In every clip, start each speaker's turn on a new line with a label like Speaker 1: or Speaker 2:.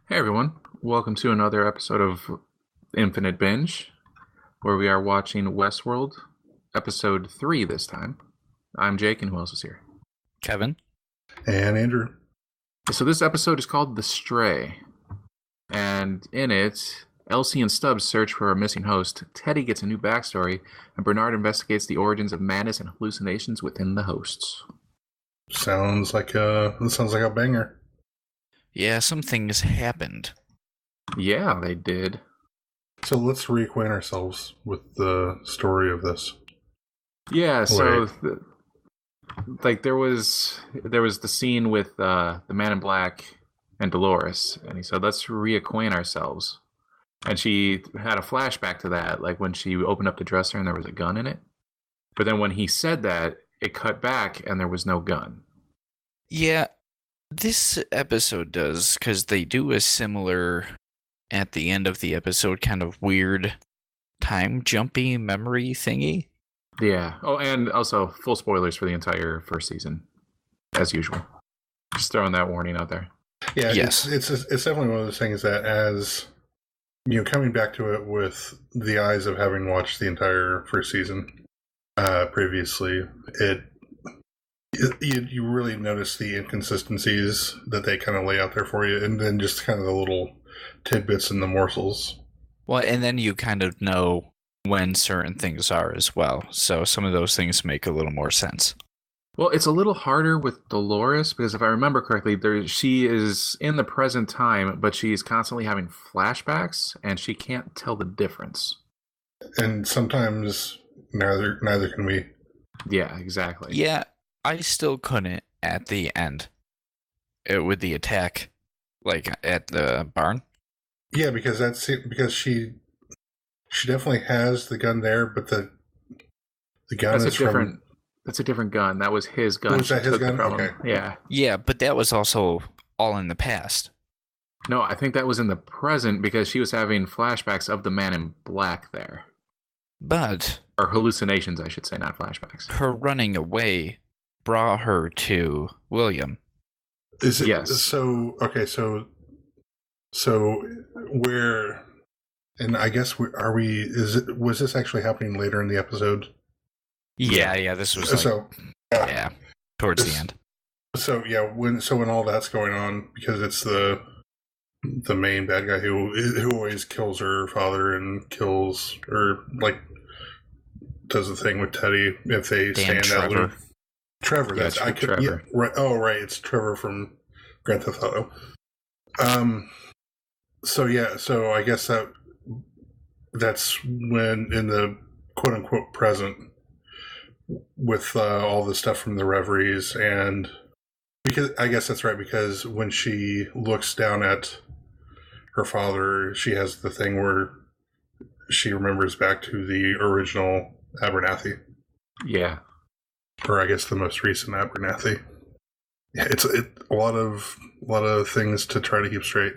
Speaker 1: Hey everyone, welcome to another episode of Infinite Binge, where we are watching Westworld, episode 3 this time. I'm Jake, and who else is here?
Speaker 2: Kevin?
Speaker 3: And Andrew.
Speaker 1: So this episode is called The Stray, and in it, Elsie and Stubbs search for a missing host, Teddy gets a new backstory, and Bernard investigates the origins of madness and hallucinations within the hosts.
Speaker 3: Sounds like a banger.
Speaker 2: Yeah, some things happened.
Speaker 1: Yeah, they did.
Speaker 3: So let's reacquaint ourselves with the story of this.
Speaker 1: Yeah, so there was the scene with the Man in Black and Dolores, and he said, "Let's reacquaint ourselves." And she had a flashback to that, like when she opened up the dresser and there was a gun in it. But then when he said that, it cut back and there was no gun.
Speaker 2: Yeah, this episode does, because they do a similar, at the end of the episode, kind of weird time jumpy memory thingy.
Speaker 1: Yeah. Oh, and also full spoilers for the entire first season, as usual. Just throwing that warning out there.
Speaker 3: Yeah,
Speaker 2: yes.
Speaker 3: It's definitely one of those things that, as you know, coming back to it with the eyes of having watched the entire first season previously, you really notice the inconsistencies that they kind of lay out there for you, and then just kind of the little tidbits and the morsels.
Speaker 2: Well, and then you kind of know when certain things are as well, so some of those things make a little more sense.
Speaker 1: Well, it's a little harder with Dolores, because if I remember correctly, she is in the present time, but she's constantly having flashbacks, and she can't tell the difference.
Speaker 3: And sometimes neither can we.
Speaker 1: Yeah, exactly.
Speaker 2: Yeah, I still couldn't at the end. With the attack, like at the barn.
Speaker 3: Yeah, because she definitely has the gun there, but the gun
Speaker 1: That's a different gun. That was his gun.
Speaker 3: Was that his gun? Okay.
Speaker 1: Yeah.
Speaker 2: Yeah, but that was also all in the past.
Speaker 1: No, I think that was in the present because she was having flashbacks of the Man in Black there.
Speaker 2: But...
Speaker 1: Or hallucinations, I should say, not flashbacks.
Speaker 2: Her running away brought her to William.
Speaker 3: Is it?
Speaker 1: Yes.
Speaker 3: So, okay, so where... And I guess was this actually happening later in the episode?
Speaker 2: Yeah, this was towards the end.
Speaker 3: So yeah, when all that's going on, because it's the main bad guy who always kills her father and kills, or like does the thing with Teddy if they stay in that loop. Trevor,
Speaker 1: yeah,
Speaker 3: that's
Speaker 1: Trevor.
Speaker 3: Yeah, right. Oh, right, it's Trevor from Grand Theft Auto. So I guess that's when in the quote unquote present, with all the stuff from the reveries, and because I guess that's right, because when she looks down at her father, she has the thing where she remembers back to the original Abernathy.
Speaker 1: Yeah.
Speaker 3: Or I guess the most recent Abernathy. Yeah, it's a lot of things to try to keep straight.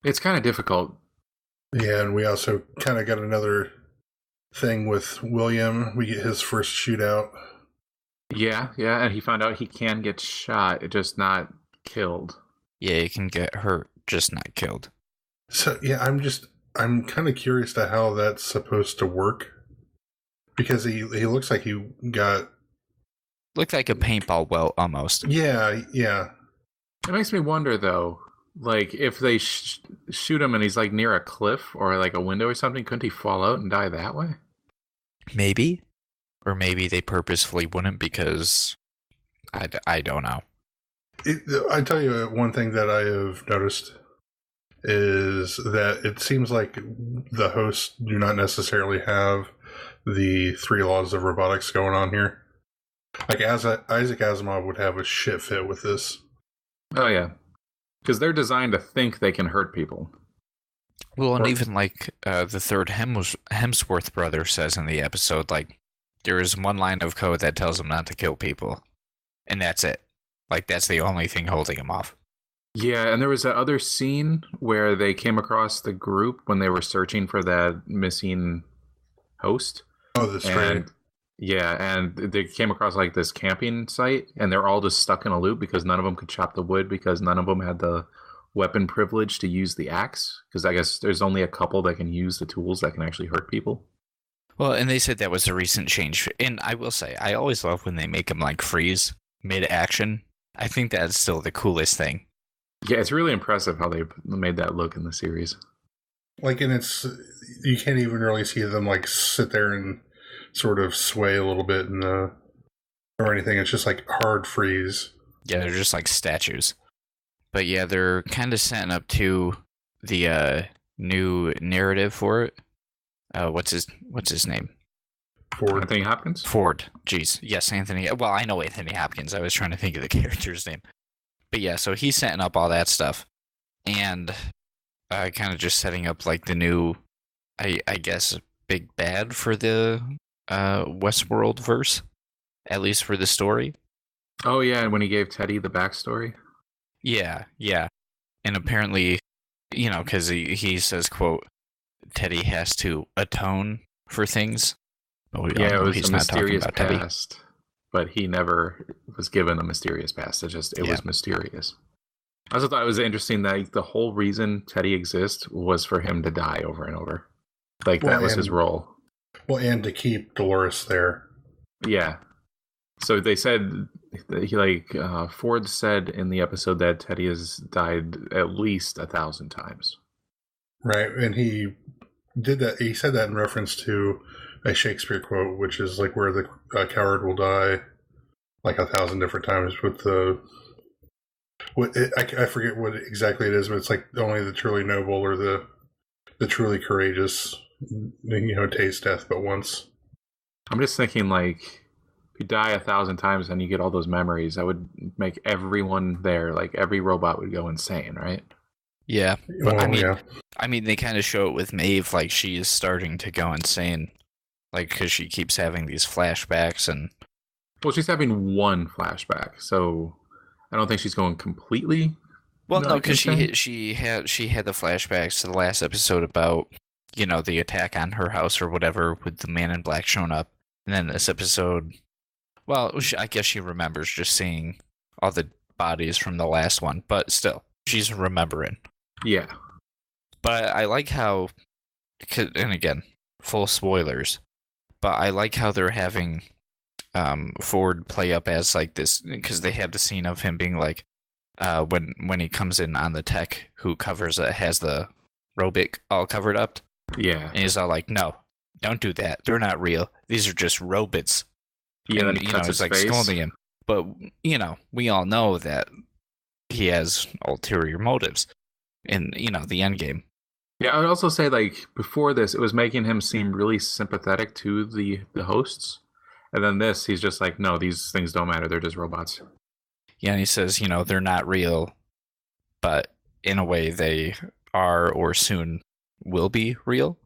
Speaker 1: It's kind of difficult.
Speaker 3: Yeah, and we also kind of got another thing with William. We get his first shootout.
Speaker 1: Yeah, and he found out he can get shot, just not killed.
Speaker 2: Yeah, he can get hurt, just not killed.
Speaker 3: So yeah, I'm kind of curious to how that's supposed to work, because he looks like he got
Speaker 2: looked like a paintball well almost.
Speaker 3: Yeah.
Speaker 1: It makes me wonder though, like if they shoot him and he's like near a cliff or like a window or something, couldn't he fall out and die that way?
Speaker 2: Maybe. Or maybe they purposefully wouldn't, because I don't know.
Speaker 3: I tell you, one thing that I have noticed is that it seems like the hosts do not necessarily have the 3 laws of robotics going on here. Like Isaac Asimov would have a shit fit with this.
Speaker 1: Oh yeah, because they're designed to think they can hurt people.
Speaker 2: Well, and even like the third Hemsworth brother says in the episode, like, there is one line of code that tells him not to kill people. And that's it. Like, that's the only thing holding him off.
Speaker 1: Yeah, and there was that other scene where they came across the group when they were searching for that missing host.
Speaker 3: Oh, the Stray.
Speaker 1: Yeah, and they came across like this camping site, and they're all just stuck in a loop because none of them could chop the wood because none of them had the weapon privilege to use the axe, because I guess there's only a couple that can use the tools that can actually hurt people.
Speaker 2: Well, and they said that was a recent change. And I will say, I always love when they make them like freeze mid-action. I think that's still the coolest thing.
Speaker 1: Yeah, it's really impressive how they made that look in the series.
Speaker 3: Like, and you can't even really see them like sit there and sort of sway a little bit or anything. It's just like hard freeze.
Speaker 2: Yeah, they're just like statues. But yeah, they're kind of setting up to the new narrative for it. What's his name?
Speaker 3: Ford.
Speaker 1: Anthony Hopkins?
Speaker 2: Ford. Jeez. Yes, Anthony. Well, I know Anthony Hopkins. I was trying to think of the character's name. But yeah, so he's setting up all that stuff. And kind of just setting up like the new, I guess, big bad for the Westworld verse. At least for the story.
Speaker 1: Oh, yeah, and when he gave Teddy the backstory?
Speaker 2: Yeah. And apparently, because he says, quote, Teddy has to atone for things.
Speaker 1: Yeah, it was a mysterious past, but he never was given a mysterious past. It was mysterious. I also thought it was interesting that the whole reason Teddy exists was for him to die over and over. Like, that was his role.
Speaker 3: Well, and to keep Dolores there.
Speaker 1: Yeah. So they said, Ford said in the episode that Teddy has died at least 1,000 times.
Speaker 3: Right, and he did that. He said that in reference to a Shakespeare quote, which is like where the coward will die like 1,000 different times with I forget what exactly it is, but it's like only the truly noble or the truly courageous, taste death but once.
Speaker 1: I'm just thinking, like, if you die 1,000 times and you get all those memories, that would make everyone there, like every robot would go insane, right?
Speaker 2: Yeah, but I mean, they kind of show it with Maeve, like she is starting to go insane, like because she keeps having these flashbacks and.
Speaker 1: Well, she's having one flashback, so I don't think she's going completely.
Speaker 2: Well, no, because she had the flashbacks to the last episode about the attack on her house or whatever with the man in black showing up, and then this episode. Well, I guess she remembers just seeing all the bodies from the last one, but still, she's remembering.
Speaker 1: Yeah.
Speaker 2: But I like how, and again, full spoilers, but I like how they're having Ford play up as like this, because they have the scene of him being like, when he comes in on the tech who has the robot all covered up.
Speaker 1: Yeah.
Speaker 2: And he's all like, no, don't do that. They're not real. These are just robots.
Speaker 1: Yeah,
Speaker 2: and it's like scolding him. But, we all know that he has ulterior motives in, the end game.
Speaker 1: Yeah, I would also say, like, before this, it was making him seem really sympathetic to the hosts. And then this, he's just like, no, these things don't matter. They're just robots.
Speaker 2: Yeah, and he says, they're not real, but in a way they are or soon will be real.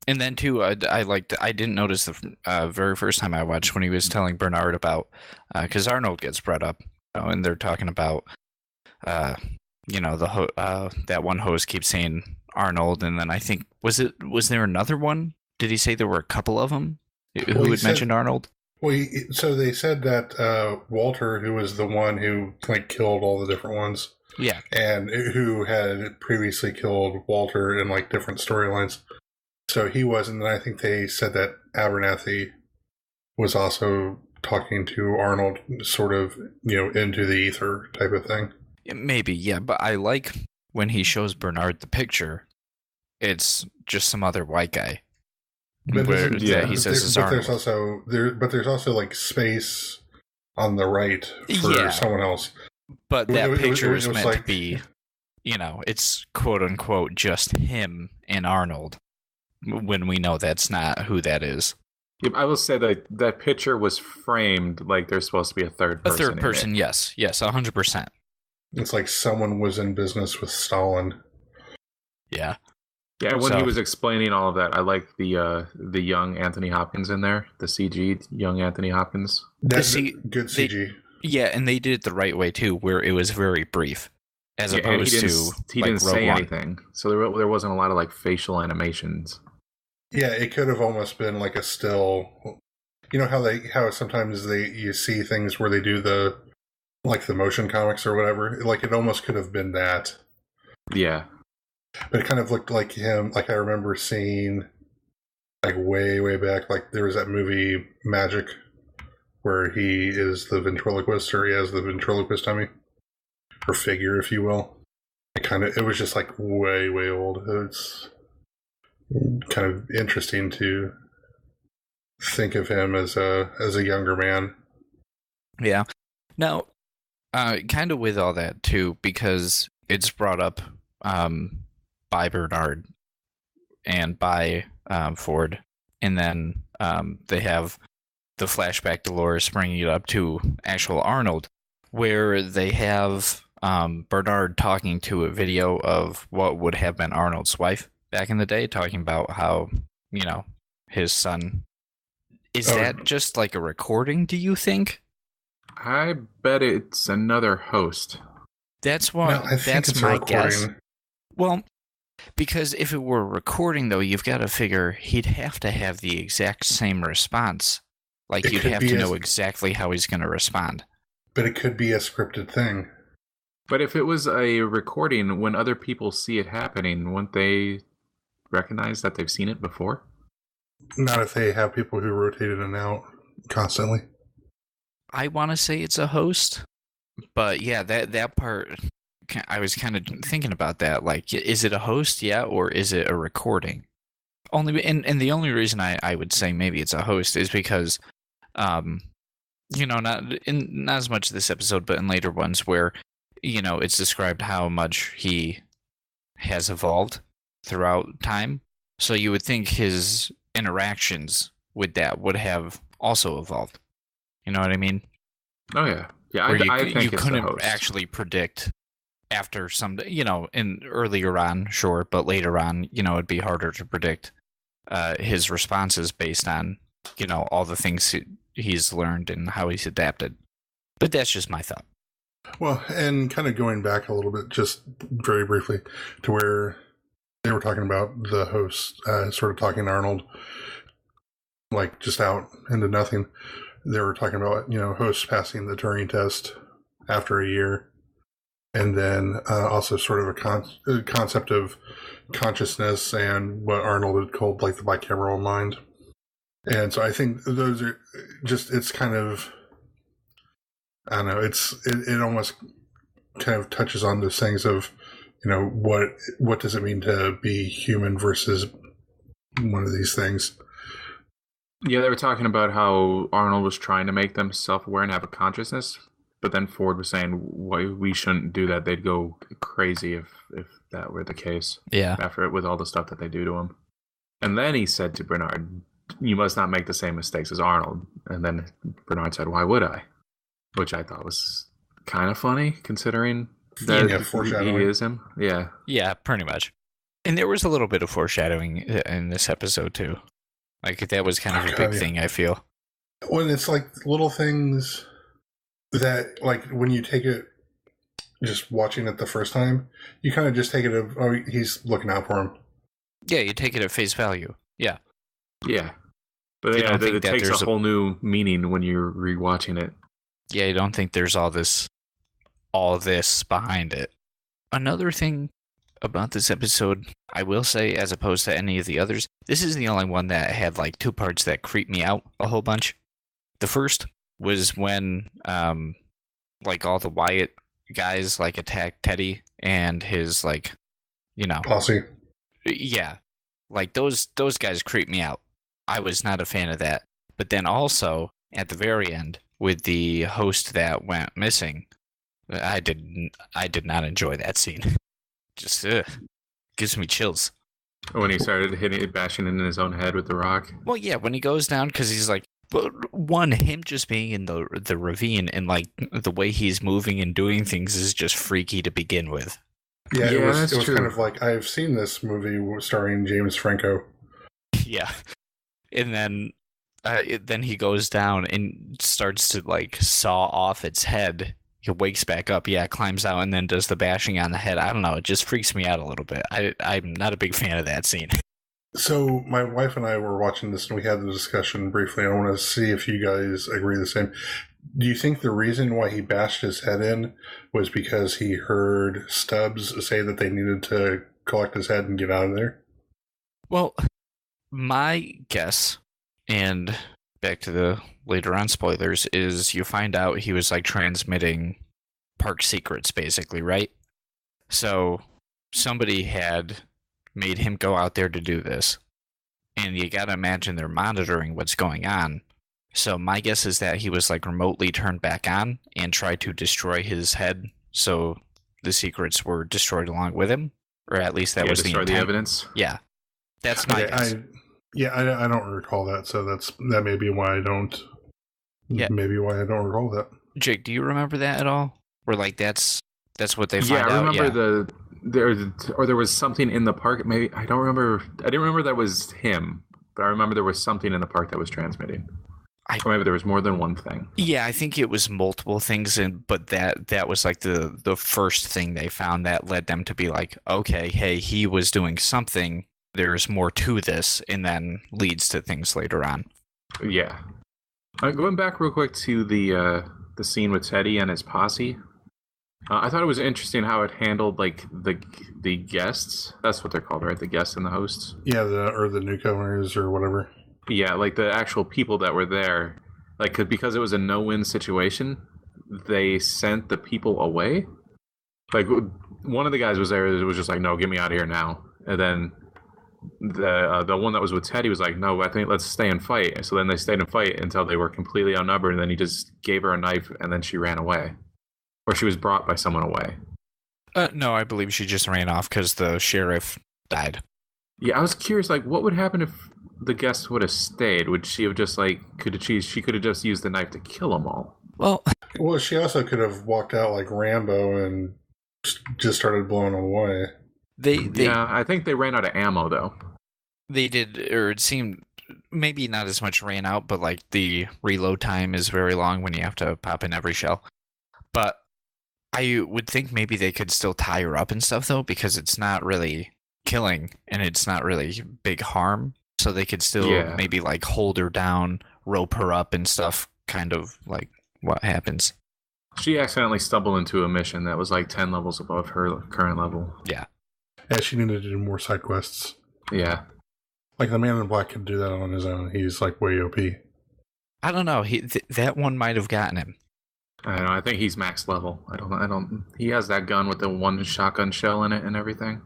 Speaker 2: And then, too, I didn't notice the very first time I watched when he was telling Bernard about, because Arnold gets brought up, and they're talking about, that one host keeps saying Arnold, and then I think, was there another one? Did he say there were a couple of them who had mentioned Arnold?
Speaker 3: Well, so they said that Walter, who was the one who like killed all the different ones,
Speaker 2: yeah,
Speaker 3: and who had previously killed Walter in like different storylines. So he was, and then I think they said that Abernathy was also talking to Arnold, sort of, into the ether type of thing.
Speaker 2: Maybe, yeah, but I like when he shows Bernard the picture, it's just some other white guy.
Speaker 3: But
Speaker 2: he says it's Arnold.
Speaker 3: There's also like space on the right for someone else.
Speaker 2: But that picture is meant to be, it's quote unquote just him and Arnold, when we know that's not who that is.
Speaker 1: Yeah, I will say that picture was framed like there's supposed to be a third person.
Speaker 2: A third person, yes, 100%.
Speaker 3: It's like someone was in business with Stalin.
Speaker 2: Yeah.
Speaker 1: Yeah, when he was explaining all of that, I like the young Anthony Hopkins in there, the CG young Anthony Hopkins.
Speaker 3: That's good CG.
Speaker 2: Yeah, and they did it the right way too, where it was very brief, as opposed to
Speaker 1: he didn't say anything, so there wasn't a lot of like facial animations.
Speaker 3: Yeah, it could have almost been like a still. You know how sometimes you see things where they do the like the motion comics or whatever. Like, it almost could have been that.
Speaker 1: Yeah.
Speaker 3: But it kind of looked like him. Like, I remember seeing, like, way, way back, like, there was that movie Magic where he is the ventriloquist, or he has the ventriloquist dummy, or figure, if you will. It was just, like, way, way old. It's kind of interesting to think of him as a younger man.
Speaker 2: Yeah. Now, kind of with all that, too, because it's brought up by Bernard and by Ford, and then they have the flashback Dolores bringing it up to actual Arnold, where they have Bernard talking to a video of what would have been Arnold's wife back in the day, talking about how, his son. Is that just like a recording, do you think?
Speaker 1: I bet it's another host.
Speaker 2: That's what.
Speaker 3: No,
Speaker 2: that's my guess. Well, because if it were a recording, though, you've got to figure he'd have to have the exact same response. Like, you'd have to know exactly how he's going to respond.
Speaker 3: But it could be a scripted thing.
Speaker 1: But if it was a recording, when other people see it happening, wouldn't they recognize that they've seen it before?
Speaker 3: Not if they have people who rotate it in and out constantly.
Speaker 2: I want to say it's a host, but yeah, that part, I was kind of thinking about that. Like, is it a host, yeah, or is it a recording? And the only reason I would say maybe it's a host is because, not as much this episode, but in later ones where, it's described how much he has evolved throughout time. So you would think his interactions with that would have also evolved. You know what I mean?
Speaker 1: Oh, yeah. Yeah, I think
Speaker 2: you
Speaker 1: it's
Speaker 2: couldn't
Speaker 1: the host.
Speaker 2: actually predict after some, in earlier on, sure, but later on, it'd be harder to predict his responses based on, all the things he's learned and how he's adapted. But that's just my thought.
Speaker 3: Well, and kind of going back a little bit, just very briefly, to where they were talking about the host sort of talking to Arnold, like, just out into nothing. They were talking about, hosts passing the Turing test after a year. And then also sort of a concept of consciousness and what Arnold had called, like, the bicameral mind. And so I think those are just, it's kind of, I don't know, it almost kind of touches on those things of, what does it mean to be human versus one of these things.
Speaker 1: Yeah, they were talking about how Arnold was trying to make them self-aware and have a consciousness, but then Ford was saying why we shouldn't do that. They'd go crazy if that were the case.
Speaker 2: Yeah.
Speaker 1: After it, with all the stuff that they do to him. And then he said to Bernard, you must not make the same mistakes as Arnold. And then Bernard said, why would I? Which I thought was kind of funny, considering that he is him. Yeah.
Speaker 2: Yeah, pretty much. And there was a little bit of foreshadowing in this episode, too. Like, that was kind of a big thing, I feel.
Speaker 3: When it's like little things that, like, when you take it, just watching it the first time, you kind of just take it he's looking out for him.
Speaker 2: Yeah, you take it at face value. Yeah.
Speaker 1: Yeah. But yeah, it takes a whole new meaning when you're rewatching it.
Speaker 2: Yeah, you don't think there's all this behind it. Another thing about this episode, I will say, as opposed to any of the others, this is the only one that had like two parts that creep me out a whole bunch. The first was when like all the Wyatt guys like attacked Teddy and his
Speaker 3: posse.
Speaker 2: Yeah. Like those guys creep me out. I was not a fan of that. But then also at the very end with the host that went missing, I did not enjoy that scene. Just gives me chills.
Speaker 1: When he started bashing in his own head with the rock.
Speaker 2: Well, yeah, when he goes down, because he's like, him just being in the ravine and like the way he's moving and doing things is just freaky to begin with.
Speaker 3: Yeah, it was kind of like, I've seen this movie starring James Franco.
Speaker 2: Yeah, and then he goes down and starts to like saw off its head. He wakes back up, climbs out, and then does the bashing on the head. I don't know, it just freaks me out a little bit. I'm not a big fan of that scene.
Speaker 3: So my wife and I were watching this, and we had the discussion briefly. I want to see if you guys agree the same. Do you think the reason why he bashed his head in was because he heard Stubbs say that they needed to collect his head and get out of there?
Speaker 2: Well, my guess, and back to the later on spoilers, is you find out he was like transmitting park secrets, basically, right? So somebody had made him go out there to do this. And you gotta imagine they're monitoring what's going on. So my guess is that he was like remotely turned back on and tried to destroy his head, so the secrets were destroyed along with him, or at least that was the intent.
Speaker 1: Destroy the evidence.
Speaker 2: Yeah, that's my guess.
Speaker 3: I don't recall that, so that may be why I don't. Yeah. Maybe why I don't recall that.
Speaker 2: Jake, do you remember that at all? Or like that's what they find out?
Speaker 1: Yeah, I remember there was something in the park. Maybe I don't remember. I didn't remember that was him, but I remember there was something in the park that was transmitting. Or maybe there was more than one thing.
Speaker 2: Yeah, I think it was multiple things, but that was like the first thing they found that led them to be like, okay, hey, he was doing something. There's more to this, and then leads to things later on.
Speaker 1: Yeah. Going back real quick to the scene with Teddy and his posse, I thought it was interesting how it handled like the guests. That's what they're called, right? The guests and the hosts.
Speaker 3: Yeah, the newcomers or whatever.
Speaker 1: Yeah, like the actual people that were there, like because it was a no-win situation, they sent the people away. Like one of the guys was there, was just like, "No, get me out of here now." And then the one that was with Teddy was like, "No, I think let's stay and fight." So then they stayed and fight until they were completely outnumbered, and then he just gave her a knife, and then she ran away, or she was brought by someone away.
Speaker 2: No, I believe she just ran off because the sheriff died.
Speaker 1: Yeah, I was curious, like, what would happen if the guest would have stayed? Would she have just like she could have just used the knife to kill them all?
Speaker 2: Well,
Speaker 3: she also could have walked out like Rambo and just started blowing them away.
Speaker 1: Yeah, I think they ran out of ammo though.
Speaker 2: They did, or it seemed maybe not as much ran out, but like the reload time is very long when you have to pop in every shell. But I would think maybe they could still tie her up and stuff though, because it's not really killing and it's not really big harm. So they could still maybe like hold her down, rope her up and stuff, kind of like what happens.
Speaker 1: She accidentally stumbled into a mission that was like 10 levels above her current level.
Speaker 2: Yeah.
Speaker 3: Yeah, she needed to do more side quests.
Speaker 1: Yeah.
Speaker 3: Like the Man in Black could do that on his own. He's like way OP.
Speaker 2: I don't know. That one might have gotten him.
Speaker 1: I don't know. I think he's max level. I don't. He has that gun with the one shotgun shell in it and everything.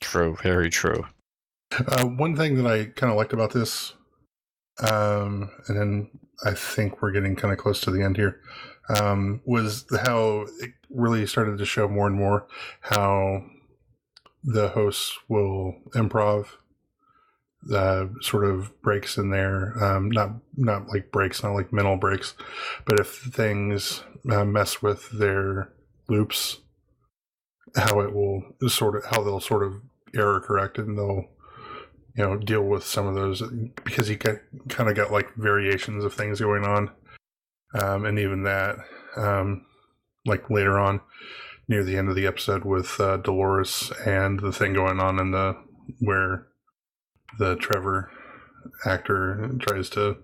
Speaker 2: True. Very true.
Speaker 3: One thing that I kind of liked about this, and then I think we're getting kind of close to the end here, was how it really started to show more and more how the hosts will improv sort of breaks in there, not like breaks, not like mental breaks, but if things mess with their loops, how they'll sort of error correct and they'll deal with some of those, because you kind of got like variations of things going on, and even that, like later on near the end of the episode with Dolores and the thing going on where the Trevor actor tries to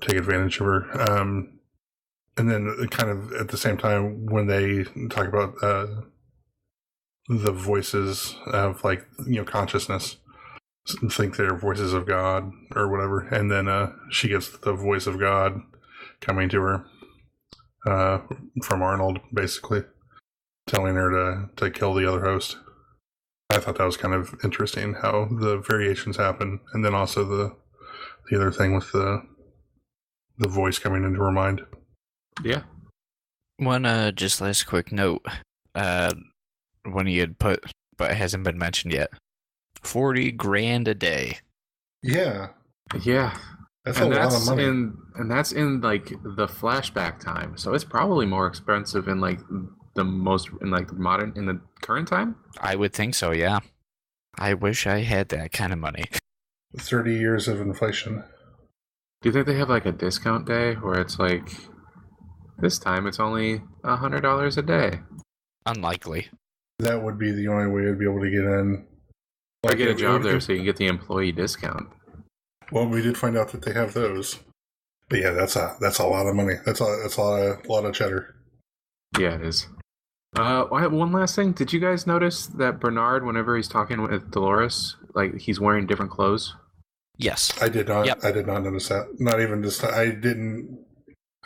Speaker 3: take advantage of her, and then kind of at the same time when they talk about the voices of like consciousness, think they're voices of God or whatever, and then she gets the voice of God coming to her from Arnold, basically telling her to kill the other host. I thought that was kind of interesting how the variations happen, and then also the other thing with the voice coming into her mind.
Speaker 1: Yeah.
Speaker 2: One just last quick note, one you had put but it hasn't been mentioned yet. $40,000 a day.
Speaker 3: Yeah.
Speaker 1: Yeah.
Speaker 3: That's a lot of money.
Speaker 1: And that's in like the flashback time. So it's probably more expensive in like the current time?
Speaker 2: I would think so, yeah. I wish I had that kind of money.
Speaker 3: 30 years of inflation.
Speaker 1: Do you think they have like a discount day where it's like this time it's only $100 a day?
Speaker 2: Unlikely.
Speaker 3: That would be the only way I'd be able to get in.
Speaker 1: Or get a job there so you can get the employee discount.
Speaker 3: Well, we did find out that they have those. But yeah, that's a lot of money. That's a lot of cheddar.
Speaker 1: Yeah, it is. I have one last thing. Did you guys notice that Bernard, whenever he's talking with Dolores, like he's wearing different clothes?
Speaker 2: Yes.
Speaker 3: I did not.
Speaker 2: Yep.
Speaker 3: I did not notice that. Not even just. I didn't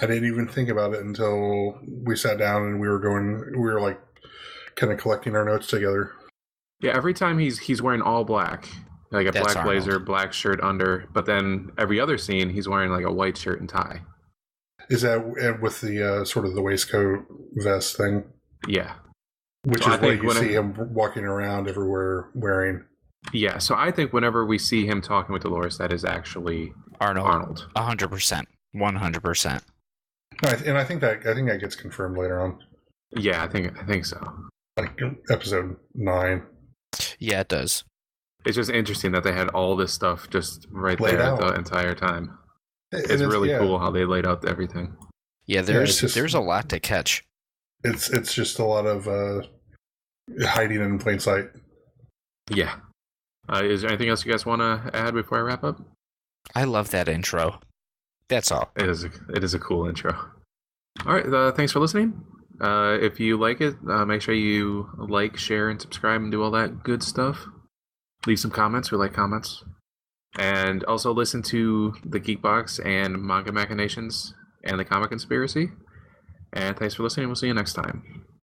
Speaker 3: even think about it until we sat down and we were like kind of collecting our notes together.
Speaker 1: Yeah, every time he's wearing all black, like a
Speaker 2: That's
Speaker 1: black blazer,
Speaker 2: Arnold.
Speaker 1: black shirt under. But then every other scene, he's wearing like a white shirt and tie.
Speaker 3: Is that with the sort of the waistcoat vest thing?
Speaker 1: Yeah.
Speaker 3: Which
Speaker 1: So
Speaker 3: is what you see him walking around everywhere wearing.
Speaker 1: Yeah, so I think whenever we see him talking with Dolores, that is actually Arnold.
Speaker 2: 100%. 100%.
Speaker 3: And I think that gets confirmed later on.
Speaker 1: Yeah, I think so.
Speaker 3: Like episode 9.
Speaker 2: Yeah, it does.
Speaker 1: It's just interesting that they had all this stuff just right
Speaker 3: Laid
Speaker 1: there
Speaker 3: out.
Speaker 1: the entire time.
Speaker 3: It's
Speaker 1: really cool how they laid out everything.
Speaker 2: Yeah, there's a lot to catch.
Speaker 3: It's just a lot of hiding in plain sight.
Speaker 1: Yeah. Is there anything else you guys want to add before I wrap up?
Speaker 2: I love that intro. That's all.
Speaker 1: It is a cool intro. All right, thanks for listening. If you like it, make sure you like, share, and subscribe, and do all that good stuff. Leave some comments. We like comments. And also listen to the Geekbox and Manga Machinations and the Comic Conspiracy. And thanks for listening. We'll see you next time.